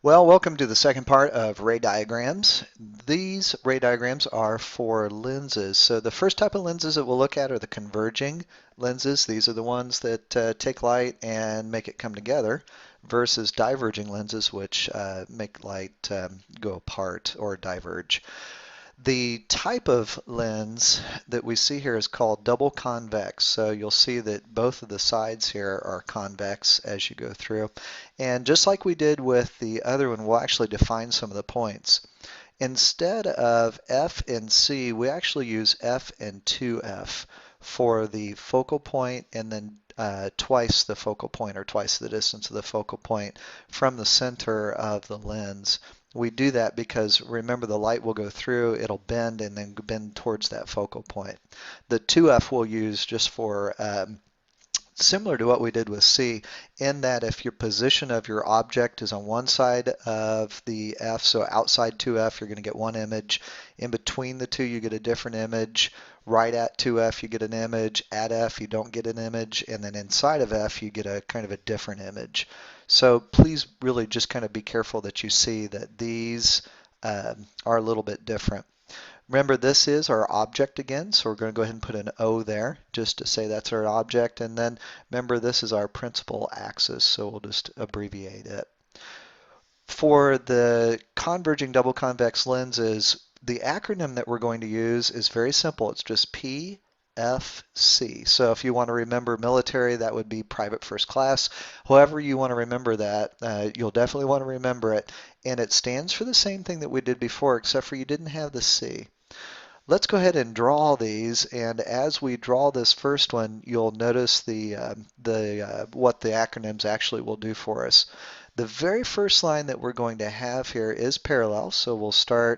Well, welcome to the second part of ray diagrams. These ray diagrams are for lenses. So the first type of lenses that we'll look at are the converging lenses. These are the ones that take light and make it come together versus diverging lenses, which make light go apart or diverge. The type of lens that we see here is called double convex. So you'll see that both of the sides here are convex as you go through. And just like we did with the other one, we'll actually define some of the points. Instead of F and C, we actually use F and 2F for the focal point and then twice the focal point or twice the distance of the focal point from the center of the lens. We do that because remember the light will go through, it'll bend and then bend towards that focal point. The 2F we'll use just for similar to what we did with C, in that if your position of your object is on one side of the F, so outside 2F, you're going to get one image. In between the two, you get a different image. Right at 2F, you get an image. At F, you don't get an image. And then inside of F, you get a kind of a different image. So please really just kind of be careful that you see that these are a little bit different. Remember, this is our object again, so we're going to go ahead and put an O there just to say that's our object. And then remember, this is our principal axis, so we'll just abbreviate it. For the converging double convex lenses, the acronym that we're going to use is very simple. It's just PFC. So if you want to remember military, that would be private first class. However you want to remember that, you'll definitely want to remember it. And it stands for the same thing that we did before, except for you didn't have the C. Let's go ahead and draw these, and as we draw this first one, you'll notice what the acronyms actually will do for us. The very first line that we're going to have here is parallel, so we're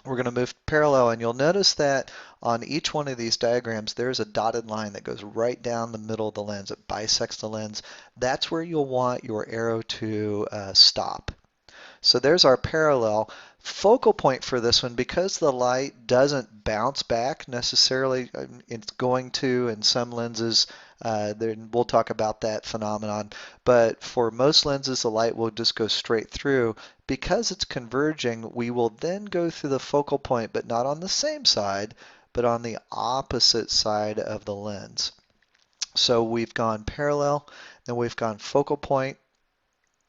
going to move parallel, and you'll notice that on each one of these diagrams there's a dotted line that goes right down the middle of the lens. It bisects the lens. That's where you'll want your arrow to stop. So there's our parallel. Focal point for this one, because the light doesn't bounce back necessarily, it's going to in some lenses, then we'll talk about that phenomenon, but for most lenses the light will just go straight through. Because it's converging, we will then go through the focal point, but not on the same side, but on the opposite side of the lens. So we've gone parallel, then we've gone focal point,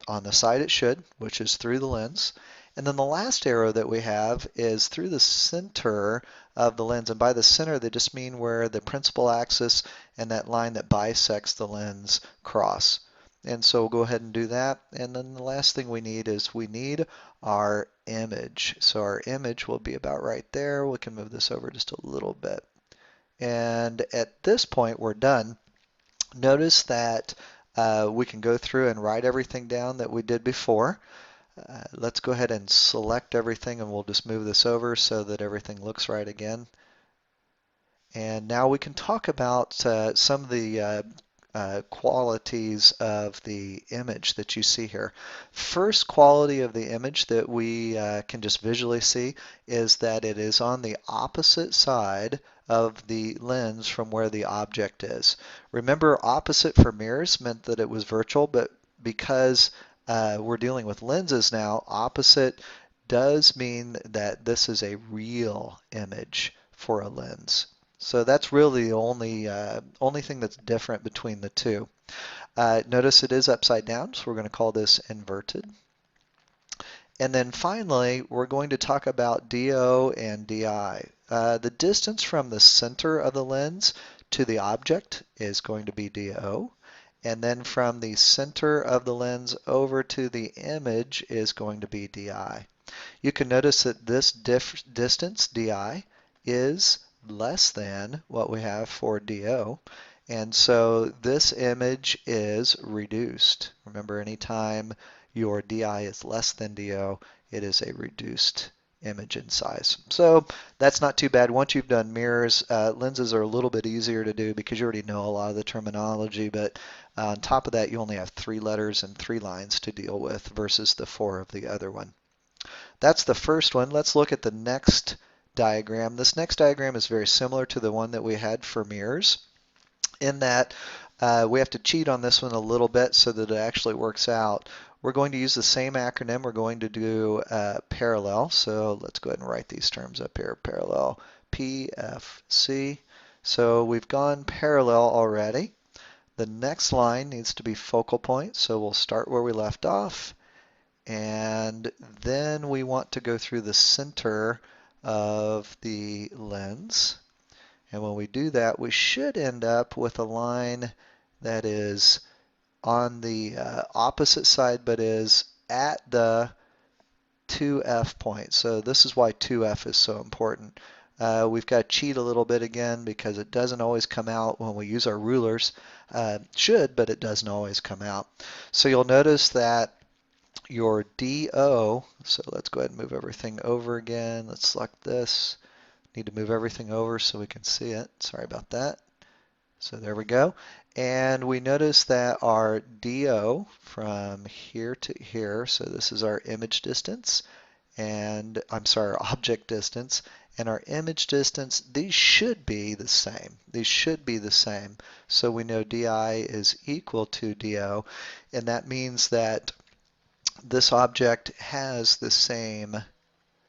on the side it should, which is through the lens. And then the last arrow that we have is through the center of the lens. And by the center, they just mean where the principal axis and that line that bisects the lens cross. And so we'll go ahead and do that. And then the last thing we need is we need our image. So our image will be about right there. We can move this over just a little bit. And at this point, we're done. Notice that we can go through and write everything down that we did before. Let's go ahead and select everything, and we'll just move this over so that everything looks right again. And now we can talk about some of the qualities of the image that you see here. First quality of the image that we can just visually see is that it is on the opposite side of the lens from where the object is. Remember, opposite for mirrors meant that it was virtual, but because we're dealing with lenses now, opposite does mean that this is a real image for a lens. So that's really the only thing that's different between the two. Notice it is upside down, so we're going to call this inverted. And then finally, we're going to talk about DO and DI. The distance from the center of the lens to the object is going to be DO. And then from the center of the lens over to the image is going to be DI. You can notice that this distance, DI, is less than what we have for DO. And so this image is reduced. Remember, anytime your DI is less than DO, it is a reduced image in size. So that's not too bad. Once you've done mirrors, lenses are a little bit easier to do because you already know a lot of the terminology, but on top of that, you only have 3 letters and 3 lines to deal with versus the 4 of the other one. That's the first one. Let's look at the next diagram. This next diagram is very similar to the one that we had for mirrors in that we have to cheat on this one a little bit so that it actually works out. We're going to use the same acronym. We're going to do parallel. So let's go ahead and write these terms up here. Parallel, PFC. So we've gone parallel already. The next line needs to be focal point. So we'll start where we left off. And then we want to go through the center of the lens. And when we do that, we should end up with a line that is on the opposite side, but is at the 2F point. So this is why 2F is so important. We've got to cheat a little bit again because it doesn't always come out when we use our rulers. Should, but it doesn't always come out. So you'll notice that your DO, so let's go ahead and move everything over again. Let's select this. Need to move everything over so we can see it. Sorry about that. So there we go. And we notice that our DO from here to here, so this is our image distance, and I'm sorry, our object distance, and our image distance, these should be the same. These should be the same. So we know DI is equal to DO, and that means that this object has the same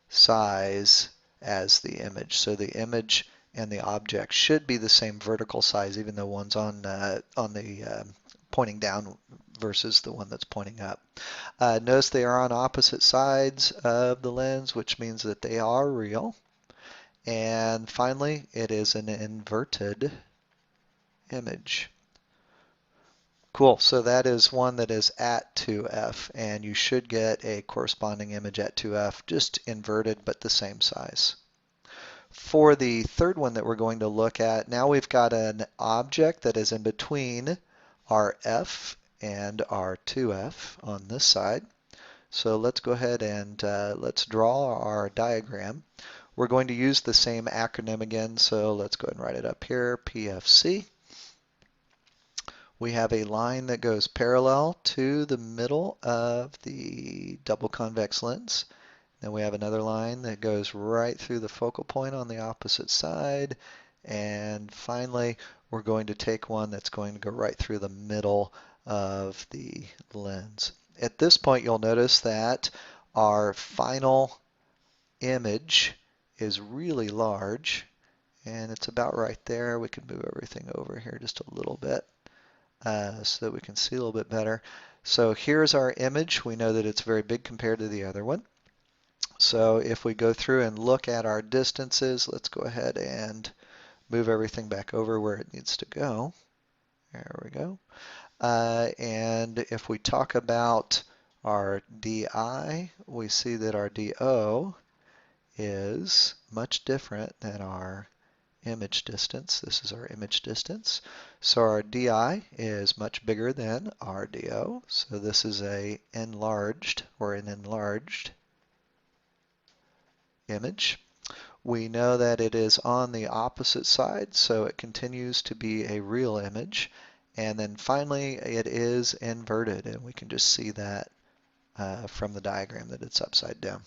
size as the image. So the image and the object should be the same vertical size, even though one's on the pointing down versus the one that's pointing up. Notice they are on opposite sides of the lens, which means that they are real. And finally, it is an inverted image. Cool, so that is one that is at 2F, and you should get a corresponding image at 2F, just inverted but the same size. For the third one that we're going to look at, now we've got an object that is in between our F and our 2F on this side. So let's go ahead and let's draw our diagram. We're going to use the same acronym again, so let's go ahead and write it up here, PFC. We have a line that goes parallel to the middle of the double convex lens. Then we have another line that goes right through the focal point on the opposite side. And finally, we're going to take one that's going to go right through the middle of the lens. At this point, you'll notice that our final image is really large, and it's about right there. We can move everything over here just a little bit. So that we can see a little bit better. So here's our image. We know that it's very big compared to the other one. So if we go through and look at our distances, let's go ahead and move everything back over where it needs to go. There we go. And if we talk about our DI, we see that our DO is much different than our image distance. This is our image distance. So our DI is much bigger than our DO. So this is an enlarged image. We know that it is on the opposite side, so it continues to be a real image. And then finally, it is inverted, and we can just see that from the diagram that it's upside down.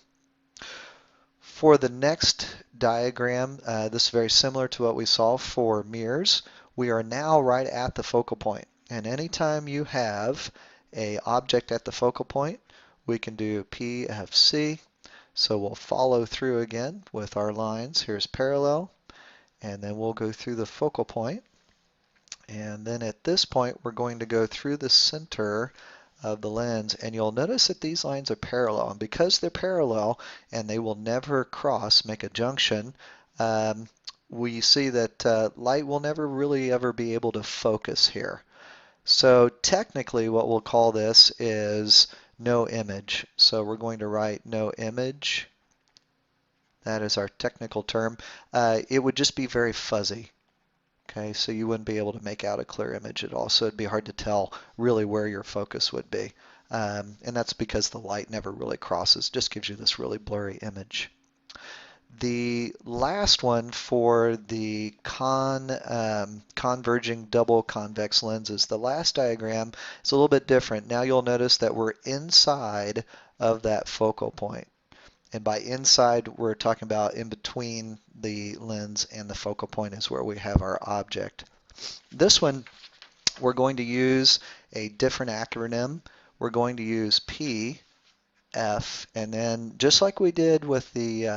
For the next diagram, this is very similar to what we saw for mirrors. We are now right at the focal point. And anytime you have an object at the focal point, we can do PFC. So we'll follow through again with our lines. Here's parallel, and then we'll go through the focal point. And then at this point, we're going to go through the center of the lens, and you'll notice that these lines are parallel, and because they're parallel and they will never cross, make a junction, we see that light will never really ever be able to focus here. So technically what we'll call this is no image. So we're going to write no image. That is our technical term. It would just be very fuzzy. Okay, so you wouldn't be able to make out a clear image at all, so it'd be hard to tell really where your focus would be. And that's because the light never really crosses, just gives you this really blurry image. The last one for the converging double convex lenses, the last diagram is a little bit different. Now you'll notice that we're inside of that focal point. And by inside, we're talking about in between the lens and the focal point is where we have our object. This one, we're going to use a different acronym. we're going to use P, F, and then just like we did with the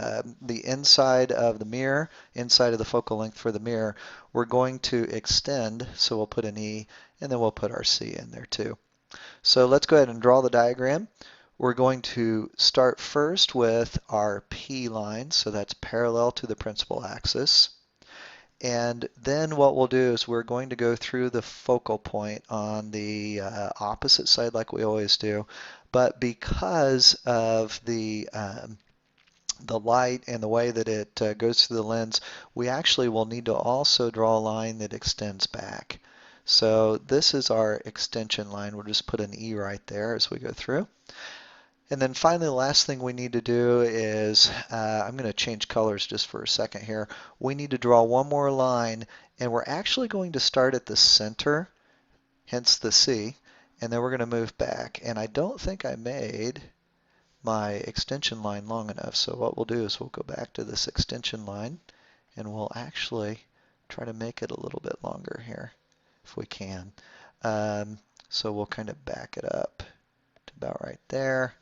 inside of the mirror, inside of the focal length for the mirror, we're going to extend, so we'll put an E, and then we'll put our C in there too. So let's go ahead and draw the diagram. We're going to start first with our P line, so that's parallel to the principal axis. And then what we'll do is we're going to go through the focal point on the opposite side like we always do. But because of the light and the way that it goes through the lens, we actually will need to also draw a line that extends back. So this is our extension line. We'll just put an E right there as we go through. And then finally, the last thing we need to do is, I'm going to change colors just for a second here. We need to draw one more line, and we're actually going to start at the center, hence the C, and then we're going to move back. And I don't think I made my extension line long enough, so what we'll do is we'll go back to this extension line, and we'll actually try to make it a little bit longer here, if we can. So we'll kind of back it up to about right there.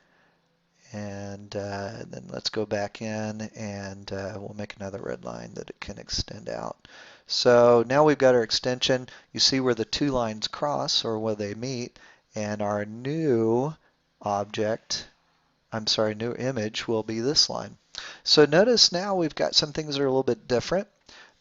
And then let's go back in and we'll make another red line that it can extend out. So now we've got our extension. You see where the two lines cross or where they meet, and our new object, new image will be this line. So notice now we've got some things that are a little bit different.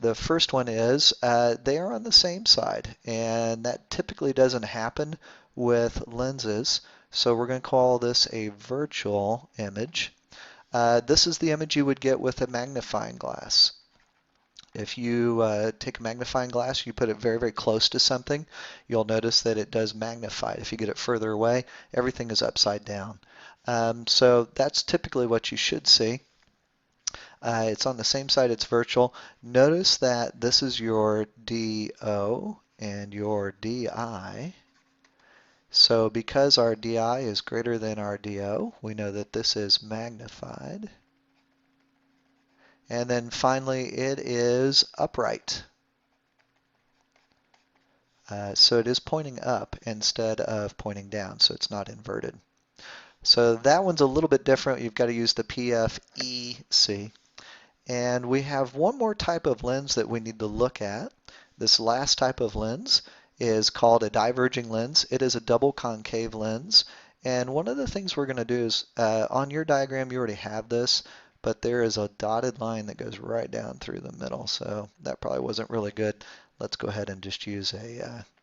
The first one is they are on the same side, and that typically doesn't happen with lenses. So we're going to call this a virtual image. This is the image you would get with a magnifying glass. If you take a magnifying glass, you put it very, very close to something, you'll notice that it does magnify. If you get it further away, everything is upside down. So that's typically what you should see. It's on the same side, it's virtual. Notice that this is your DO and your DI. So because our DI is greater than our DO, we know that this is magnified. And then finally, it is upright. So it is pointing up instead of pointing down, so it's not inverted. So that one's a little bit different. You've got to use the PFEC. And we have one more type of lens that we need to look at. This last type of lens is called a diverging lens. It is a double concave lens. And one of the things we're going to do is, on your diagram you already have this, but there is a dotted line that goes right down through the middle. So that probably wasn't really good. Let's go ahead and just use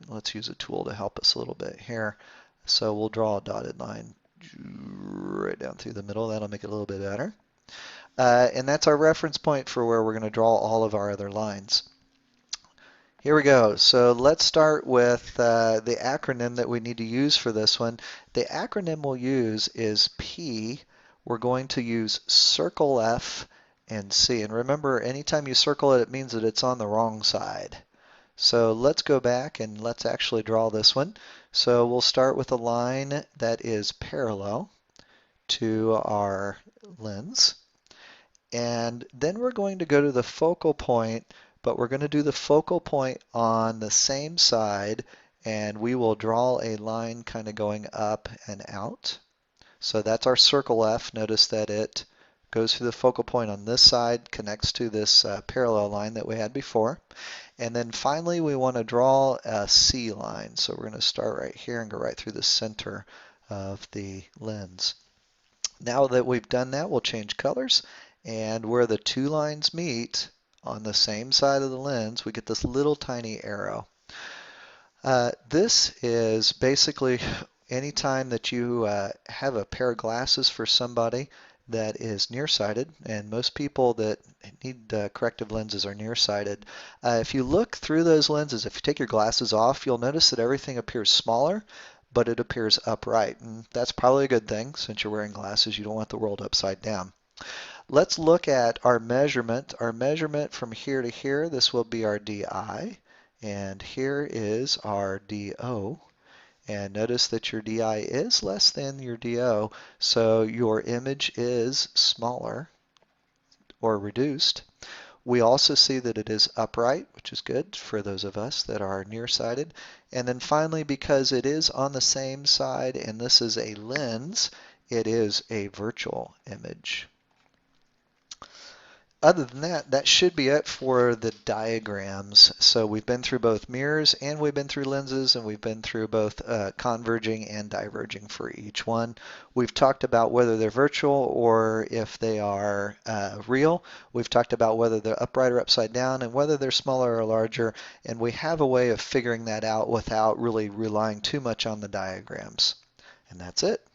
let's use a tool to help us a little bit here. So we'll draw a dotted line right down through the middle. That'll make it a little bit better. And that's our reference point for where we're going to draw all of our other lines. Here we go. So let's start with the acronym that we need to use for this one. The acronym we'll use is P. We're going to use circle F and C. And remember, anytime you circle it, it means that it's on the wrong side. So let's go back and let's actually draw this one. So we'll start with a line that is parallel to our lens. And then we're going to go to the focal point, but we're going to do the focal point on the same side, and we will draw a line kind of going up and out. So that's our circle F. Notice that it goes through the focal point on this side, connects to this parallel line that we had before. And then finally we want to draw a C line. So we're going to start right here and go right through the center of the lens. Now that we've done that, we'll change colors. And where the two lines meet on the same side of the lens, we get this little tiny arrow. This is basically anytime that you have a pair of glasses for somebody that is nearsighted, and most people that need corrective lenses are nearsighted. If you look through those lenses, if you take your glasses off, you'll notice that everything appears smaller, but it appears upright. And that's probably a good thing. Since you're wearing glasses, you don't want the world upside down. Let's look at our measurement. Our measurement from here to here, this will be our DI, and here is our DO. And notice that your DI is less than your DO, so your image is smaller or reduced. We also see that it is upright, which is good for those of us that are nearsighted. And then finally, because it is on the same side and this is a lens, it is a virtual image. Other than that, that should be it for the diagrams. So we've been through both mirrors and we've been through lenses and we've been through both converging and diverging for each one. We've talked about whether they're virtual or if they are real. We've talked about whether they're upright or upside down and whether they're smaller or larger. And we have a way of figuring that out without really relying too much on the diagrams. And that's it.